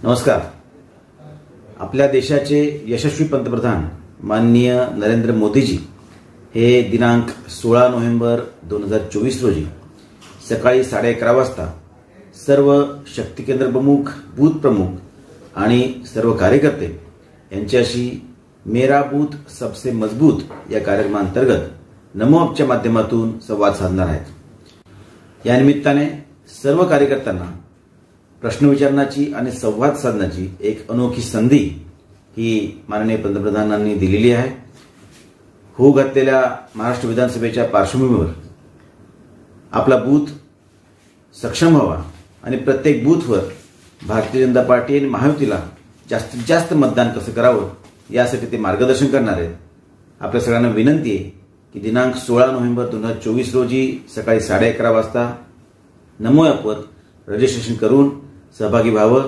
नमस्कार. आपल्या देशाचे यशस्वी पंतप्रधान माननीय नरेंद्र मोदीजी हे दिनांक 16 नोव्हेंबर 2024 रोजी सकाळी 11:30 वाजता सर्व शक्ती केंद्र प्रमुख, बूथ प्रमुख आणि सर्व कार्यकर्ते यांच्याशी मेरा बूथ सबसे मजबूत या कार्यक्रमांतर्गत नमो ॲपच्या माध्यमातून संवाद साधणार आहेत. या निमित्ताने सर्व कार्यकर्त्यांना प्रश्न विचारण्याची आणि संवाद साधण्याची एक अनोखी संधी ही माननीय पंतप्रधानांनी दिलेली आहे. होऊ घातलेल्या महाराष्ट्र विधानसभेच्या पार्श्वभूमीवर आपला बूथ सक्षम व्हावा आणि प्रत्येक बूथवर भारतीय जनता पार्टी आणि महायुतीला जास्तीत जास्त मतदान कसं करावं यासाठी ते मार्गदर्शन करणार आहेत. आपल्या सगळ्यांना विनंती आहे की दिनांक 16 नोव्हेंबर 2024 रोजी सकाळी 11:30 वाजता नमो ॲपवर रजिस्ट्रेशन करून सहभागी व्हावं.